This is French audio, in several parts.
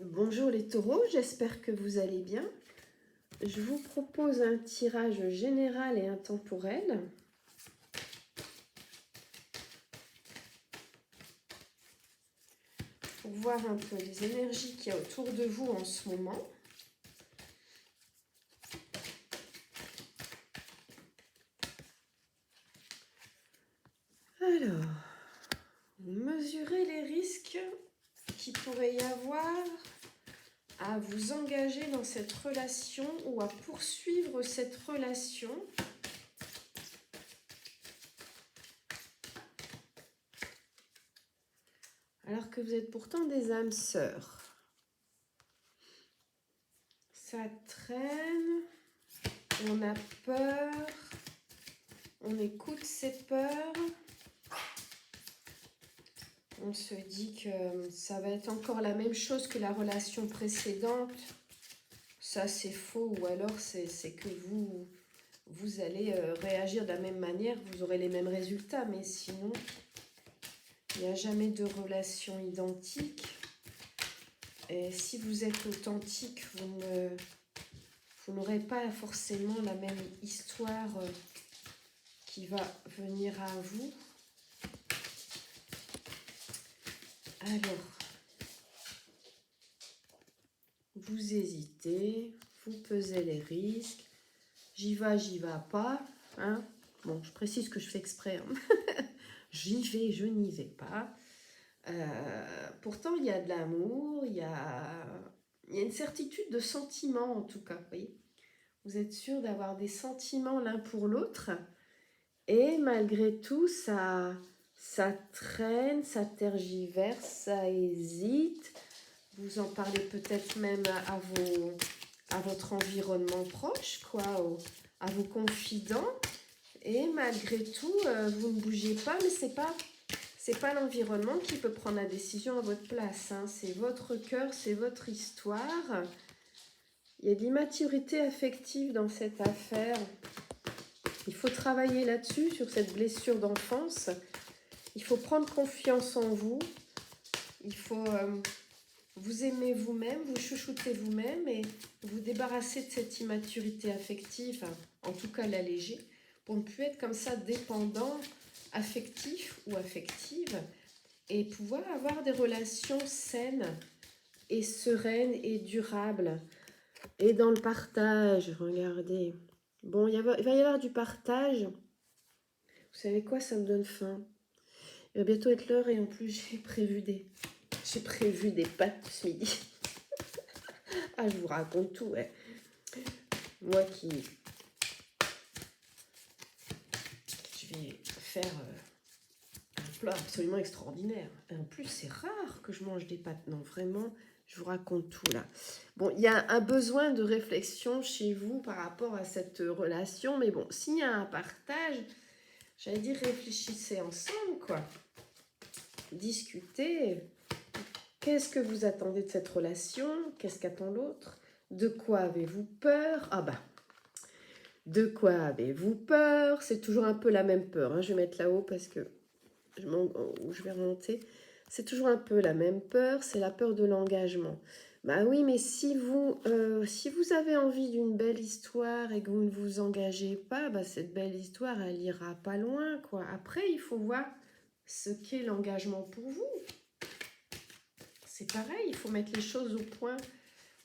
Bonjour les taureaux, j'espère que vous allez bien. Je vous propose un tirage général et intemporel. Pour voir un peu les énergies qu'il y a autour de vous en ce moment. Alors, mesurez les risques qu'il pourrait y avoir à vous engager dans cette relation ou à poursuivre cette relation. Alors que vous êtes pourtant des âmes sœurs. Ça traîne, on a peur, on écoute ses peurs. On se dit que ça va être encore la même chose que la relation précédente. Ça, c'est faux. Ou alors, c'est que vous allez réagir de la même manière. Vous aurez les mêmes résultats. Mais sinon, il n'y a jamais de relation identique. Et si vous êtes authentique, vous n'aurez pas forcément la même histoire qui va venir à vous. Alors, vous hésitez, vous pesez les risques. J'y vais pas. Hein. Bon, je précise que je fais exprès. Hein. J'y vais, je n'y vais pas. Pourtant, il y a de l'amour, il y a une certitude de sentiments en tout cas. Vous voyez, vous êtes sûr d'avoir des sentiments l'un pour l'autre. Et malgré tout, ça traîne, ça tergiverse, ça hésite. Vous en parlez peut-être même à votre environnement proche, quoi, à vos confidents. Et malgré tout, vous ne bougez pas, mais c'est pas l'environnement qui peut prendre la décision à votre place. Hein. C'est votre cœur, c'est votre histoire. Il y a de l'immaturité affective dans cette affaire. Il faut travailler là-dessus, sur cette blessure d'enfance. Il faut prendre confiance en vous. Il faut vous aimer vous-même, vous chouchouter vous-même et vous débarrasser de cette immaturité affective, en tout cas l'alléger, pour ne plus être comme ça dépendant, affectif ou affective, et pouvoir avoir des relations saines et sereines et durables. Et dans le partage, regardez. Bon, il va y avoir du partage. Vous savez quoi, ça me donne faim. Il va bientôt être l'heure et en plus j'ai prévu des pâtes ce midi. Ah, je vous raconte tout, ouais. Moi je vais faire un plat absolument extraordinaire. Et en plus, c'est rare que je mange des pâtes. Non, vraiment, je vous raconte tout là. Bon, il y a un besoin de réflexion chez vous par rapport à cette relation. Mais bon, s'il y a un partage, j'allais dire réfléchissez ensemble, quoi. Discutez. Qu'est-ce que vous attendez de cette relation? Qu'est-ce qu'attend l'autre? De quoi avez-vous peur? Ah bah, de quoi avez-vous peur? C'est toujours un peu la même peur. Hein. Je vais mettre là-haut parce que je vais remonter. C'est toujours un peu la même peur. C'est la peur de l'engagement. Bah oui, mais si vous avez envie d'une belle histoire et que vous ne vous engagez pas, bah cette belle histoire, elle ira pas loin, quoi. Après, il faut voir ce qu'est l'engagement pour vous. C'est pareil, il faut mettre les choses au point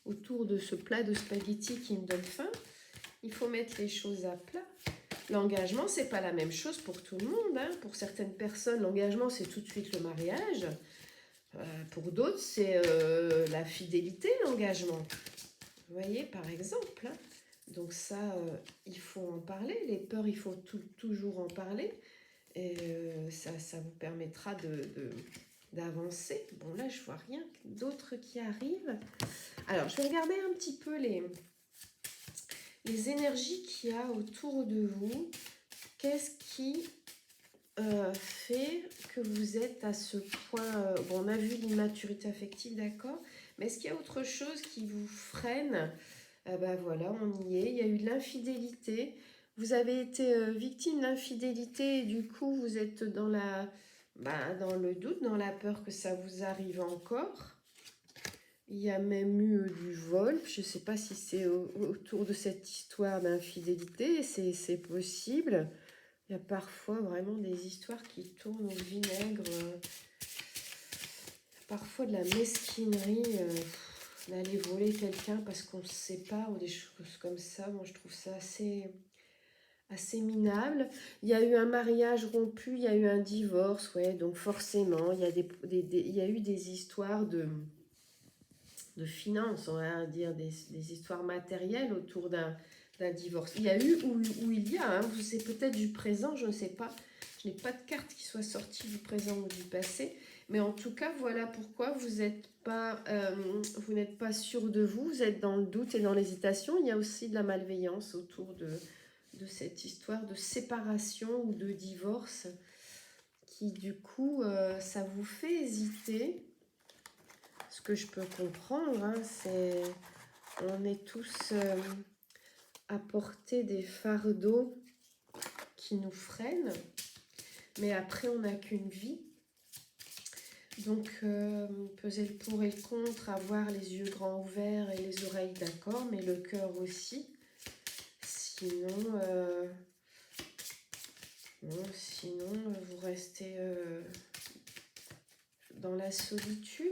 autour de ce plat de spaghettis qui me donne faim. Il faut mettre les choses à plat. L'engagement, c'est pas la même chose pour tout le monde. Hein. Pour certaines personnes, l'engagement, c'est tout de suite le mariage. Pour d'autres, c'est la fidélité, l'engagement. Vous voyez, par exemple. Hein. Donc ça, il faut en parler. Les peurs, il faut toujours en parler. Et ça vous permettra d'avancer. Bon, là, je vois rien d'autre qui arrive. Alors, je vais regarder un petit peu les énergies qu'il y a autour de vous. Qu'est-ce qui fait que vous êtes à ce point... bon, on a vu l'immaturité affective, d'accord. Mais est-ce qu'il y a autre chose qui vous freine? Ben voilà, on y est. Il y a eu de l'infidélité. Vous avez été victime d'infidélité et du coup, vous êtes dans dans le doute, dans la peur que ça vous arrive encore. Il y a même eu du vol. Je ne sais pas si c'est autour de cette histoire d'infidélité. C'est possible. Il y a parfois vraiment des histoires qui tournent au vinaigre. Parfois de la mesquinerie. D'aller voler quelqu'un parce qu'on ne sait pas. Ou des choses comme ça. Moi, je trouve ça assez minable. Il y a eu un mariage rompu. Il y a eu un divorce. Ouais, donc forcément, il y a, il y a eu des histoires de finances, on va dire, des histoires matérielles autour d'un divorce. Il y a eu ou il y a, hein, c'est peut-être du présent, je ne sais pas. Je n'ai pas de carte qui soit sortie du présent ou du passé. Mais en tout cas, voilà pourquoi vous n'êtes pas sûr de vous. Vous êtes dans le doute et dans l'hésitation. Il y a aussi de la malveillance autour de cette histoire de séparation ou de divorce qui, du coup, ça vous fait hésiter. Ce que je peux comprendre, hein, c'est on est tous à porter des fardeaux qui nous freinent, mais après on n'a qu'une vie. Donc peser le pour et le contre, avoir les yeux grands ouverts et les oreilles d'accord, mais le cœur aussi. Sinon, vous restez dans la solitude.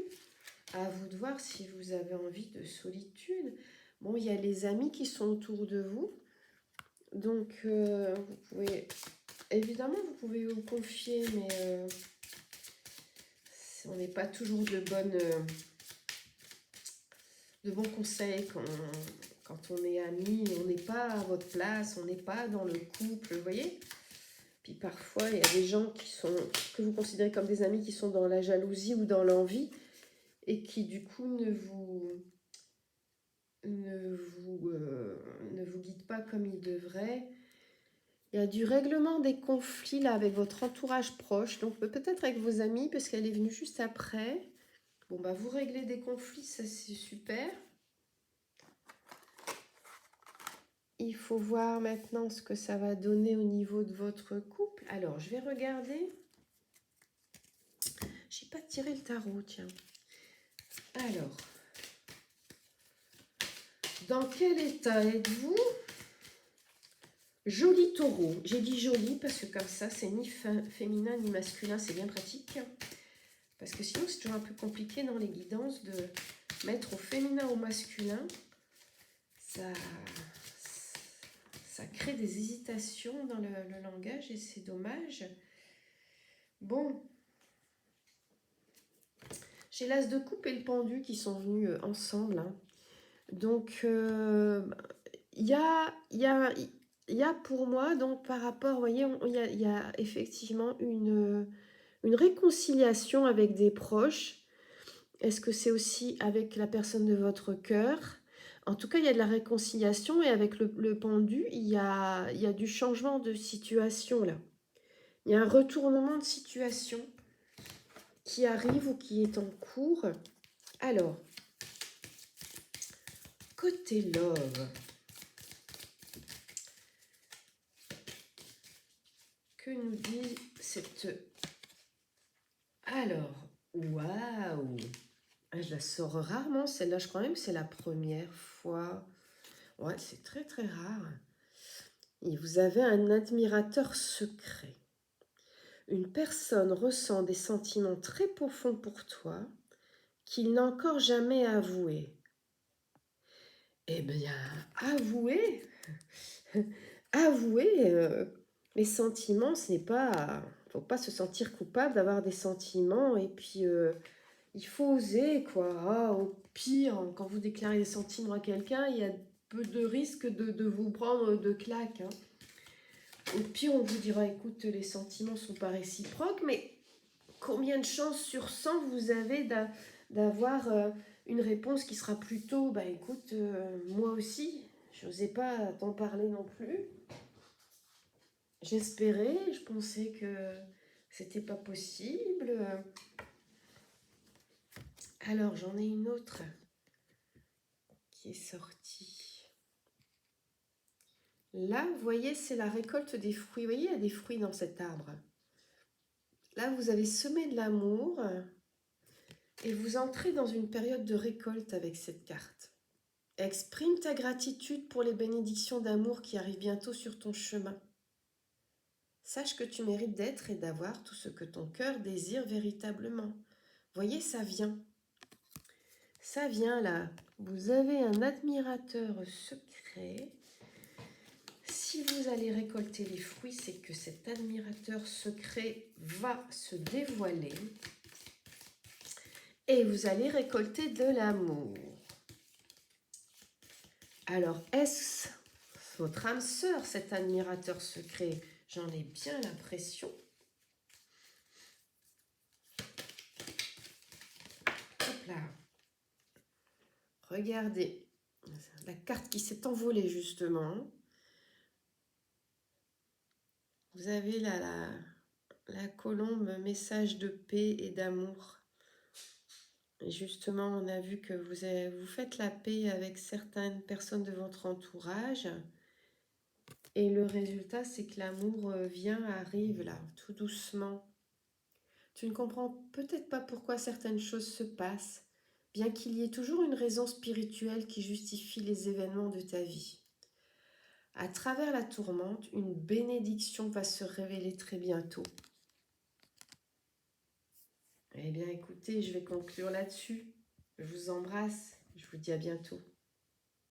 À vous de voir si vous avez envie de solitude. Bon, il y a les amis qui sont autour de vous. Donc, vous pouvez... Évidemment, vous pouvez vous confier, mais on n'est pas toujours de bons conseils quand on est amis. On n'est pas à votre place, on n'est pas dans le couple, vous voyez. Puis parfois, il y a des gens que vous considérez comme des amis qui sont dans la jalousie ou dans l'envie et qui, du coup, ne vous guide pas comme il devrait. Il y a du règlement des conflits là avec votre entourage proche, donc peut-être avec vos amis, parce qu'elle est venue juste après. Bon, bah vous réglez des conflits, ça c'est super. Il faut voir maintenant ce que ça va donner au niveau de votre couple. Alors, je vais regarder. J'ai pas tiré le tarot, tiens. Alors, dans quel état êtes-vous? Joli taureau. J'ai dit joli parce que comme ça, c'est ni féminin ni masculin. C'est bien pratique. Parce que sinon, c'est toujours un peu compliqué dans les guidances de mettre au féminin ou au masculin. Ça crée des hésitations dans le langage et c'est dommage. Bon. J'ai l'as de coupe et le pendu qui sont venus ensemble. Hein. Donc, il y a pour moi, donc par rapport, vous voyez, il y a effectivement une réconciliation avec des proches. Est-ce que c'est aussi avec la personne de votre cœur? En tout cas, il y a de la réconciliation et avec le pendu, il y a du changement de situation là. Il y a un retournement de situation qui arrive ou qui est en cours. Alors, côté love, que nous dit cette... Alors, waouh! Je la sors rarement, celle-là, je crois même que c'est la première fois. Ouais, c'est très très rare. Et vous avez un admirateur secret. Une personne ressent des sentiments très profonds pour toi qu'il n'a encore jamais avoués. Eh bien, avouer les sentiments, ce n'est pas... Il ne faut pas se sentir coupable d'avoir des sentiments et puis il faut oser, quoi. Ah, au pire, quand vous déclarez des sentiments à quelqu'un, il y a peu de risque de vous prendre de claques. Hein. Au pire, on vous dira, écoute, les sentiments ne sont pas réciproques, mais combien de chances sur 100 vous avez d'avoir une réponse qui sera plutôt, bah écoute, moi aussi, je n'osais pas t'en parler non plus. J'espérais, je pensais que c'était pas possible. Alors, j'en ai une autre qui est sortie. Là, vous voyez, c'est la récolte des fruits. Vous voyez, il y a des fruits dans cet arbre. Là, vous avez semé de l'amour Et vous entrez dans une période de récolte avec cette carte. Exprime ta gratitude pour les bénédictions d'amour qui arrivent bientôt sur ton chemin. Sache que tu mérites d'être et d'avoir tout ce que ton cœur désire véritablement. Voyez, ça vient. Ça vient là. Vous avez un admirateur secret. Si vous allez récolter les fruits, c'est que cet admirateur secret va se dévoiler. Et vous allez récolter de l'amour. Alors, est-ce votre âme sœur, cet admirateur secret? J'en ai bien l'impression. Hop là. Regardez. La carte qui s'est envolée, justement. Vous avez là la colombe, message de paix et d'amour. Et justement, on a vu que vous faites la paix avec certaines personnes de votre entourage. Et le résultat, c'est que l'amour arrive là, tout doucement. Tu ne comprends peut-être pas pourquoi certaines choses se passent, bien qu'il y ait toujours une raison spirituelle qui justifie les événements de ta vie. À travers la tourmente, une bénédiction va se révéler très bientôt. Eh bien, écoutez, je vais conclure là-dessus. Je vous embrasse. Je vous dis à bientôt.